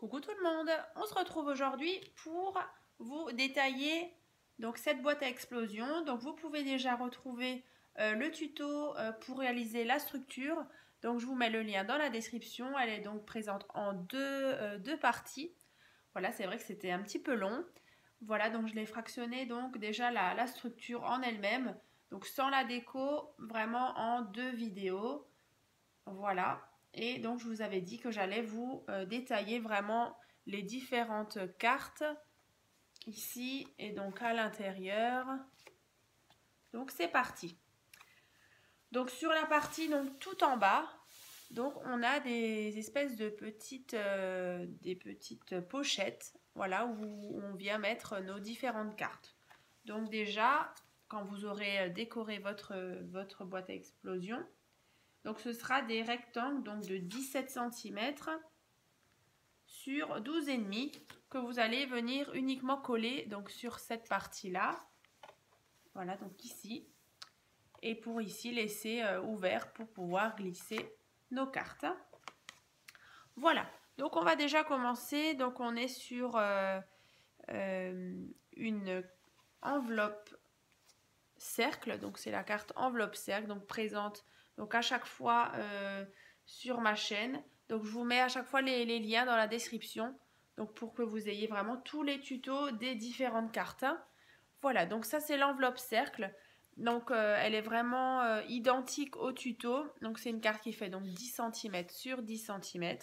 Coucou tout le monde, on se retrouve aujourd'hui pour vous détailler donc cette boîte à explosion. Donc vous pouvez déjà retrouver le tuto pour réaliser la structure. Donc je vous mets le lien dans la description. Elle est donc présente en deux parties. Voilà, c'est vrai que c'était un petit peu long. Voilà, donc je l'ai fractionné donc déjà la structure en elle-même. Donc sans la déco, vraiment en 2 vidéos. Voilà. Et donc je vous avais dit que j'allais vous détailler vraiment les différentes cartes ici et donc à l'intérieur. Donc c'est parti. Donc sur la partie donc tout en bas, donc on a des espèces de petites pochettes, voilà, où on vient mettre nos différentes cartes. Donc déjà, quand vous aurez décoré votre boîte à explosion, donc ce sera des rectangles donc de 17 cm sur 12,5 que vous allez venir uniquement coller donc sur cette partie-là. Voilà, donc ici. Et pour ici, laisser ouvert pour pouvoir glisser nos cartes. Voilà, donc on va déjà commencer. Donc on est sur une enveloppe cercle. Donc c'est la carte enveloppe cercle, donc présente donc à chaque fois sur ma chaîne. Donc je vous mets à chaque fois les liens dans la description. Donc pour que vous ayez vraiment tous les tutos des différentes cartes. Voilà, donc ça c'est l'enveloppe cercle. Donc elle est vraiment identique au tuto. Donc c'est une carte qui fait donc 10 cm sur 10 cm.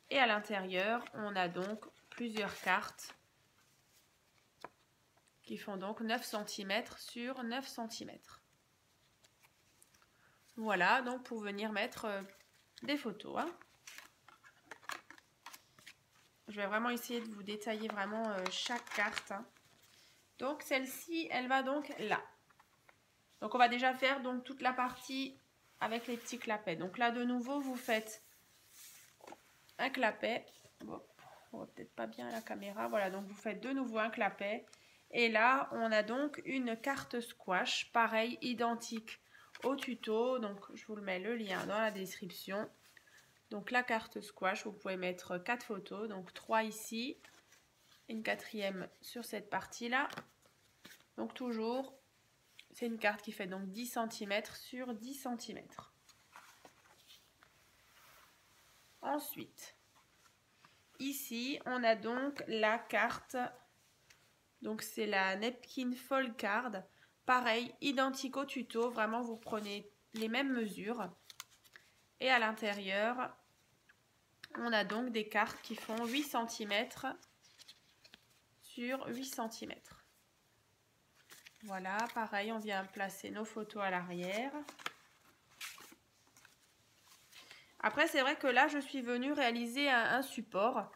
Et à l'intérieur, on a donc plusieurs cartes qui font donc 9 cm sur 9 cm. Voilà, donc pour venir mettre des photos. Hein. Je vais vraiment essayer de vous détailler vraiment chaque carte. Hein. Donc celle-ci, elle va donc là. Donc on va déjà faire donc toute la partie avec les petits clapets. Donc là de nouveau, vous faites un clapet. Bon, on voit peut-être pas bien la caméra. Voilà, donc vous faites de nouveau un clapet. Et là, on a donc une carte squash, pareil, identique au tuto. Donc je vous mets le lien dans la description. Donc la carte squash, vous pouvez mettre 4 photos, donc 3 ici, une quatrième sur cette partie-là. Donc toujours, c'est une carte qui fait donc 10 cm sur 10 cm. Ensuite, ici, on a donc la carte, donc c'est la Napkin Fold Card. Pareil, identique au tuto, vraiment vous prenez les mêmes mesures. Et à l'intérieur, on a donc des cartes qui font 8 cm sur 8 cm. Voilà, pareil, on vient placer nos photos à l'arrière. Après, c'est vrai que là, je suis venue réaliser un support.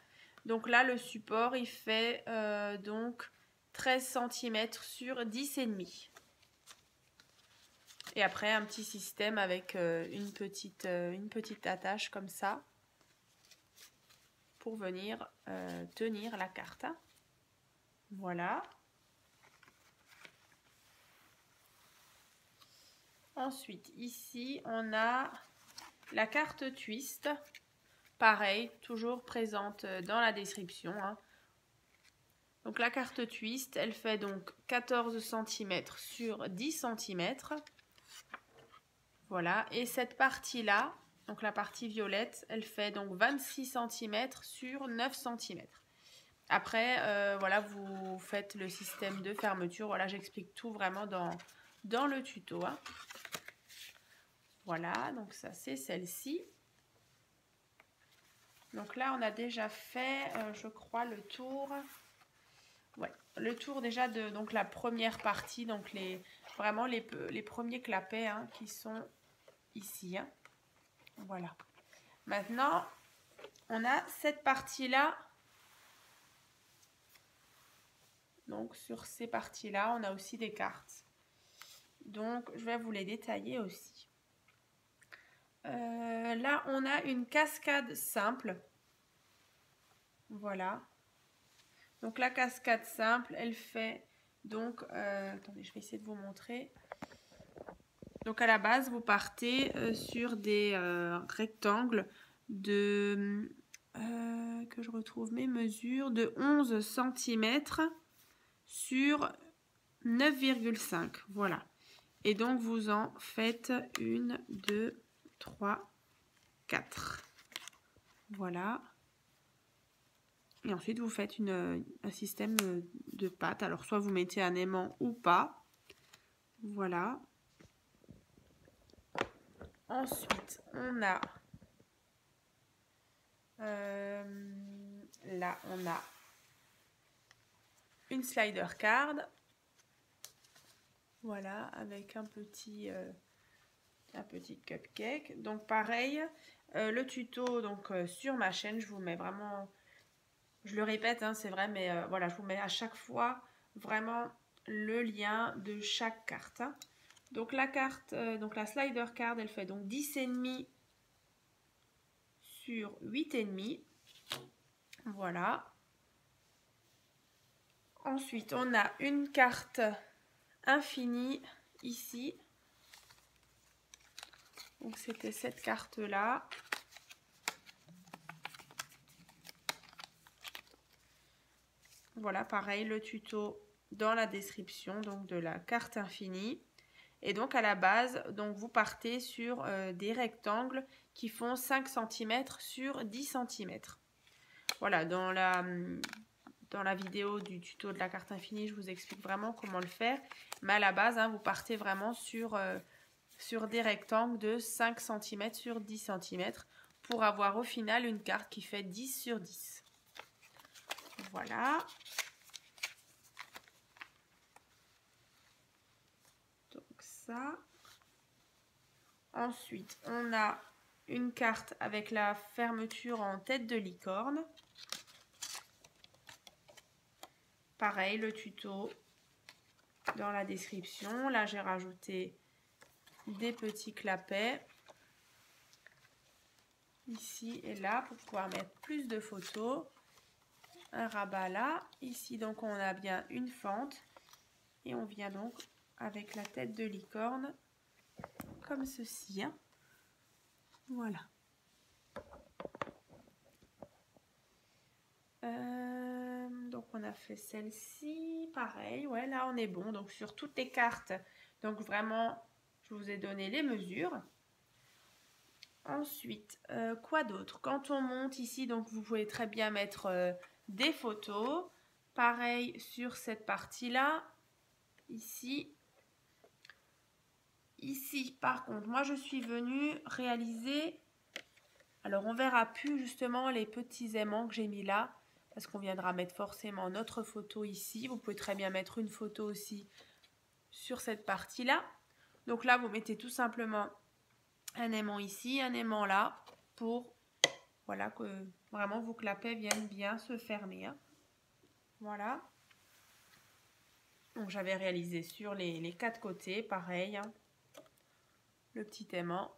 Donc là, le support, il fait donc 13 cm sur 10,5. Et après, un petit système avec une petite attache comme ça pour venir tenir la carte. Voilà. Ensuite, ici, on a la carte twist. Pareil, toujours présente dans la description. Hein. Donc la carte twist, elle fait donc 14 cm sur 10 cm. Voilà, et cette partie-là, donc la partie violette, elle fait donc 26 cm sur 9 cm. Après, voilà, vous faites le système de fermeture. Voilà, j'explique tout vraiment dans le tuto. Hein. Voilà, donc ça c'est celle-ci. Donc là, on a déjà fait, je crois, le tour. Ouais, le tour déjà de donc la première partie, donc vraiment les premiers clapets hein, qui sont ici. Hein. Voilà. Maintenant, on a cette partie-là. Donc sur ces parties-là, on a aussi des cartes. Donc je vais vous les détailler aussi. Là, on a une cascade simple. Voilà. Donc la cascade simple, elle fait donc... attendez, je vais essayer de vous montrer. Donc à la base, vous partez sur des rectangles de... que que je retrouve mes mesures, de 11 cm sur 9,5. Voilà. Et donc, vous en faites 1, 2, 3, 4. Voilà. Et ensuite, vous faites un système de pattes. Alors, soit vous mettez un aimant ou pas. Voilà. Ensuite, on a... là, on a une slider card. Voilà, avec un petit cupcake. Donc, pareil, le tuto donc sur ma chaîne, je vous mets vraiment... Je le répète, hein, c'est vrai, mais voilà, je vous mets à chaque fois vraiment le lien de chaque carte. Donc la carte, donc la slider card, elle fait donc 10,5 sur 8,5. Voilà. Ensuite, on a une carte infinie ici. Donc c'était cette carte-là. Voilà, pareil, le tuto dans la description donc de la carte infinie. Et donc à la base, donc vous partez sur des rectangles qui font 5 cm sur 10 cm. Voilà, dans la vidéo du tuto de la carte infinie, je vous explique vraiment comment le faire. Mais à la base, hein, vous partez vraiment sur des rectangles de 5 cm sur 10 cm pour avoir au final une carte qui fait 10 sur 10. Voilà. Donc ça. Ensuite, on a une carte avec la fermeture en tête de licorne. Pareil, le tuto dans la description. Là, j'ai rajouté des petits clapets ici et là pour pouvoir mettre plus de photos. Un rabat là. Ici, donc, on a bien une fente. Et on vient donc avec la tête de licorne comme ceci. Hein. Voilà. Donc on a fait celle-ci, pareil, ouais, là on est bon. Donc sur toutes les cartes, donc vraiment, je vous ai donné les mesures. Ensuite, quoi d'autre? Quand on monte ici, donc vous pouvez très bien mettre des photos. Pareil sur cette partie-là, ici. Ici, par contre, moi je suis venue réaliser... Alors on verra plus justement les petits aimants que j'ai mis là. Parce qu'on viendra mettre forcément notre photo ici. Vous pouvez très bien mettre une photo aussi sur cette partie-là. Donc là, vous mettez tout simplement un aimant ici, un aimant là, pour voilà, que vraiment vos clapets viennent bien se fermer. Hein. Voilà. Donc j'avais réalisé sur les quatre côtés, pareil. Hein. Le petit aimant.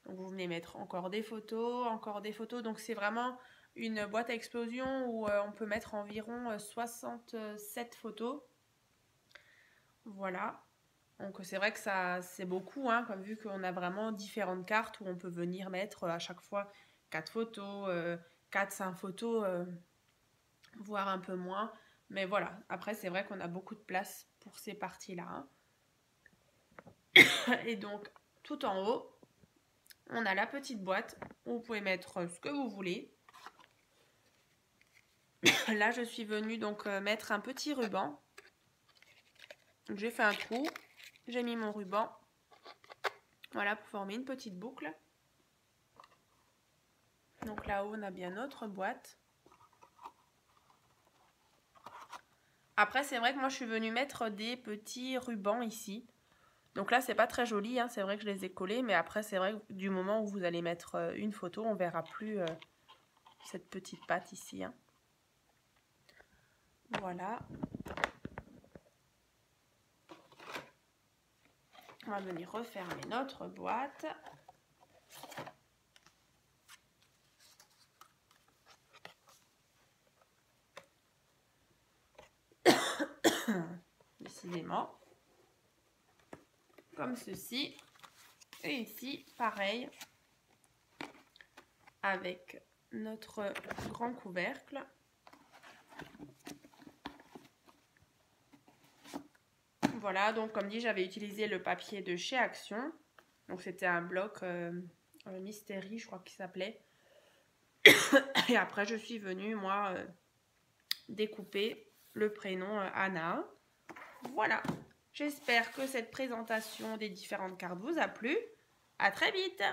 Donc vous venez mettre encore des photos, encore des photos. Donc c'est vraiment... une boîte à explosion où on peut mettre environ 67 photos. Voilà. Donc c'est vrai que ça c'est beaucoup, hein, comme vu qu'on a vraiment différentes cartes où on peut venir mettre à chaque fois 4 photos, 4-5 photos, voire un peu moins. Mais voilà, après c'est vrai qu'on a beaucoup de place pour ces parties-là. Hein. Et donc tout en haut, on a la petite boîte où vous pouvez mettre ce que vous voulez. Là, je suis venue donc mettre un petit ruban. J'ai fait un trou, j'ai mis mon ruban. Voilà, pour former une petite boucle. Donc là-haut, on a bien notre boîte. Après, c'est vrai que moi, je suis venue mettre des petits rubans ici. Donc là, c'est pas très joli, hein. C'est vrai que je les ai collés. Mais après, c'est vrai que du moment où vous allez mettre une photo, on verra plus cette petite patte ici. Hein. Voilà. On va venir refermer notre boîte. Décidément. Comme ceci. Et ici, pareil. Avec notre grand couvercle. Voilà, donc comme dit, j'avais utilisé le papier de chez Action. Donc c'était un bloc Mystérie, je crois qu'il s'appelait. Et après, je suis venue, moi, découper le prénom Anna. Voilà. J'espère que cette présentation des différentes cartes vous a plu. À très vite!